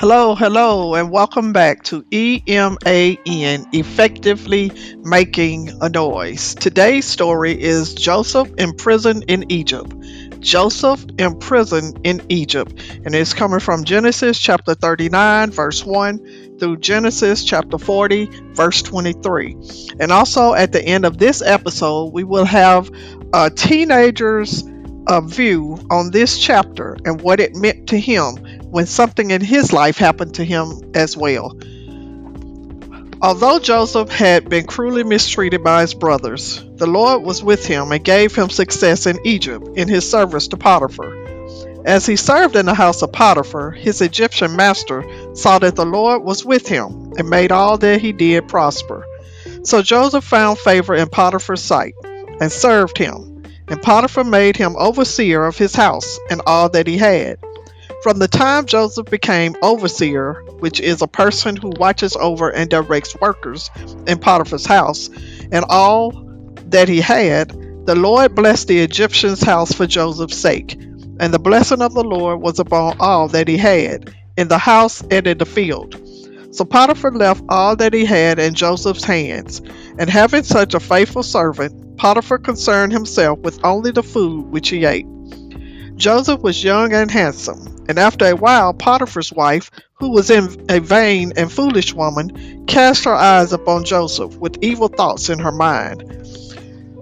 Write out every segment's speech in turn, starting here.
Hello, and welcome back to E.M.A.N. Effectively Making a Noise. Today's story is Joseph imprisoned in Egypt. Joseph imprisoned in Egypt, and it's coming from Genesis chapter 39, verse 1 through Genesis chapter 40, verse 23. And also at the end of this episode, we will have a teenager's view on this chapter and what it meant to him when something in his life happened to him as well. Although Joseph had been cruelly mistreated by his brothers, the Lord was with him and gave him success in Egypt in his service to Potiphar. As he served in the house of Potiphar, his Egyptian master saw that the Lord was with him and made all that he did prosper. So Joseph found favor in Potiphar's sight and served him, and Potiphar made him overseer of his house and all that he had. From the time Joseph became overseer, which is a person who watches over and directs workers in Potiphar's house, and all that he had, the Lord blessed the Egyptian's house for Joseph's sake. And the blessing of the Lord was upon all that he had, in the house and in the field. So Potiphar left all that he had in Joseph's hands, and having such a faithful servant, Potiphar concerned himself with only the food which he ate. Joseph was young and handsome, and after a while Potiphar's wife, who was a vain and foolish woman, cast her eyes upon Joseph with evil thoughts in her mind.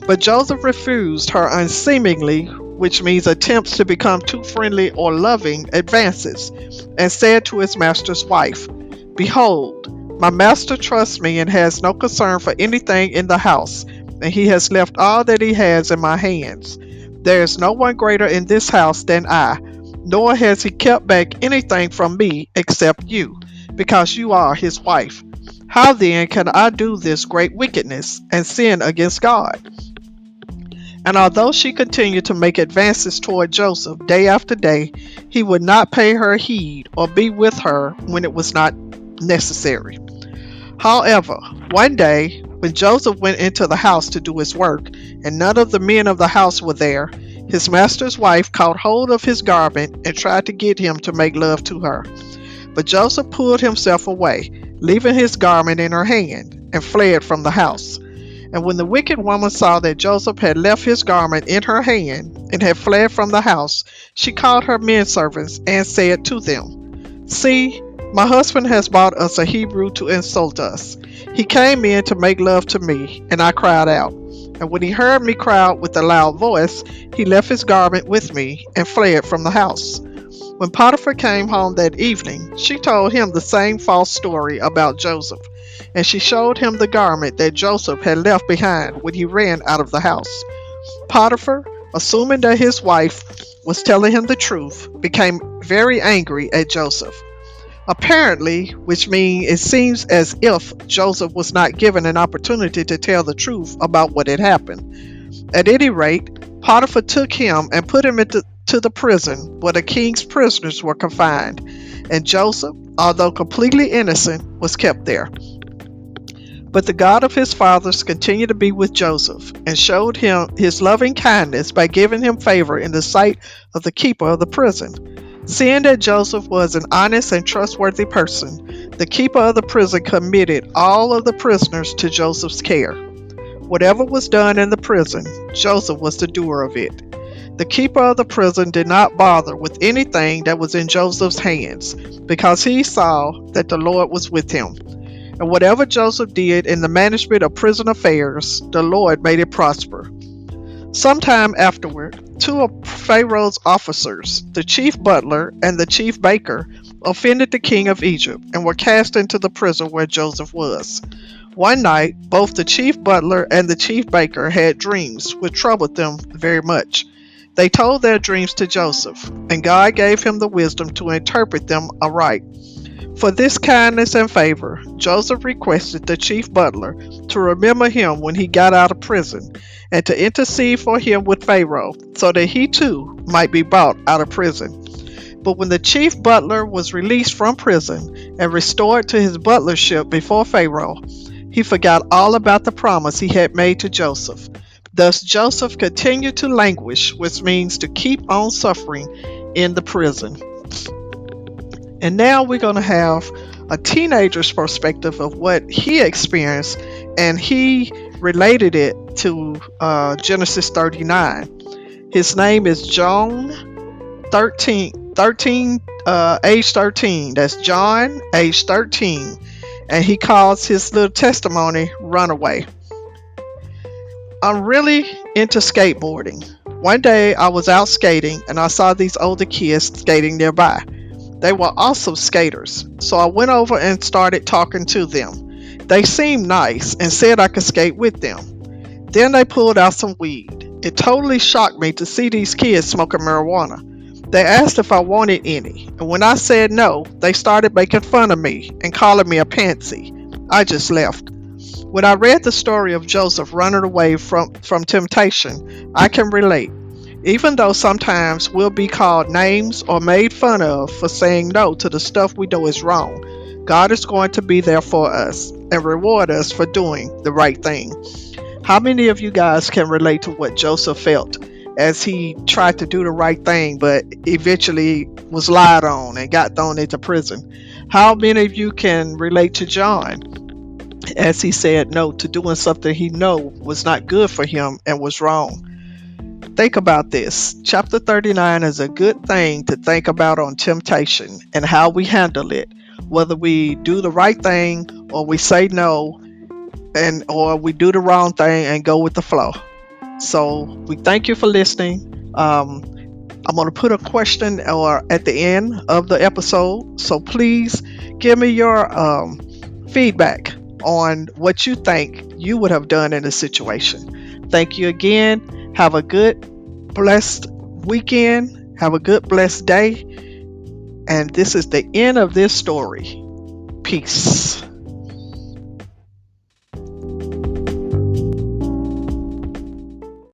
But Joseph refused her unseemingly, which means attempts to become too friendly or loving, advances, and said to his master's wife, "Behold, my master trusts me and has no concern for anything in the house, and he has left all that he has in my hands. There is no one greater in this house than I, nor has he kept back anything from me except you, because you are his wife. How then can I do this great wickedness and sin against God?" And although she continued to make advances toward Joseph day after day, he would not pay her heed or be with her when it was not necessary. However, one day, when Joseph went into the house to do his work, and none of the men of the house were there, his master's wife caught hold of his garment and tried to get him to make love to her. But Joseph pulled himself away, leaving his garment in her hand, and fled from the house. And when the wicked woman saw that Joseph had left his garment in her hand and had fled from the house, she called her menservants and said to them, "See, my husband has brought us a Hebrew to insult us. He came in to make love to me, and I cried out. And when he heard me cry out with a loud voice, he left his garment with me and fled from the house." When Potiphar came home that evening, she told him the same false story about Joseph, and she showed him the garment that Joseph had left behind when he ran out of the house. Potiphar, assuming that his wife was telling him the truth, became very angry at Joseph. Apparently, which means it seems as if Joseph was not given an opportunity to tell the truth about what had happened. At any rate, Potiphar took him and put him into the prison where the king's prisoners were confined, and Joseph, although completely innocent, was kept there. But the God of his fathers continued to be with Joseph, and showed him his loving kindness by giving him favor in the sight of the keeper of the prison. Seeing that Joseph was an honest and trustworthy person, the keeper of the prison committed all of the prisoners to Joseph's care. Whatever was done in the prison, Joseph was the doer of it. The keeper of the prison did not bother with anything that was in Joseph's hands, because he saw that the Lord was with him. And whatever Joseph did in the management of prison affairs, the Lord made it prosper. Sometime afterward, two of Pharaoh's officers, the chief butler and the chief baker, offended the king of Egypt and were cast into the prison where Joseph was. One night, both the chief butler and the chief baker had dreams which troubled them very much. They told their dreams to Joseph, and God gave him the wisdom to interpret them aright. For this kindness and favor, Joseph requested the chief butler to remember him when he got out of prison, and to intercede for him with Pharaoh, so that he too might be brought out of prison. But when the chief butler was released from prison and restored to his butlership before Pharaoh, he forgot all about the promise he had made to Joseph. Thus Joseph continued to languish, which means to keep on suffering in the prison. And now we're going to have a teenager's perspective of what he experienced, and he related it to Genesis 39. His name is John 13, age 13. That's John, age 13. And he calls his little testimony Runaway. I'm really into skateboarding. One day I was out skating and I saw these older kids skating nearby. They were awesome skaters, so I went over and started talking to them. They seemed nice and said I could skate with them. Then they pulled out some weed. It totally shocked me to see these kids smoking marijuana. They asked if I wanted any, and when I said no, they started making fun of me and calling me a pansy. I just left. When I read the story of Joseph running away from temptation, I can relate. Even though sometimes we'll be called names or made fun of for saying no to the stuff we know is wrong, God is going to be there for us and reward us for doing the right thing. How many of you guys can relate to what Joseph felt as he tried to do the right thing but eventually was lied on and got thrown into prison? How many of you can relate to John as he said no to doing something he know was not good for him and was wrong? Think about this. Chapter 39 is a good thing to think about on temptation and how we handle it, whether we do the right thing or we say no, and or we do the wrong thing and go with the flow. So we thank you for listening. I'm going to put a question or at the end of the episode, so please give me your feedback on what you think you would have done in a situation. Thank you again. Have a good, blessed weekend. Have a good, blessed day. And this is the end of this story. Peace.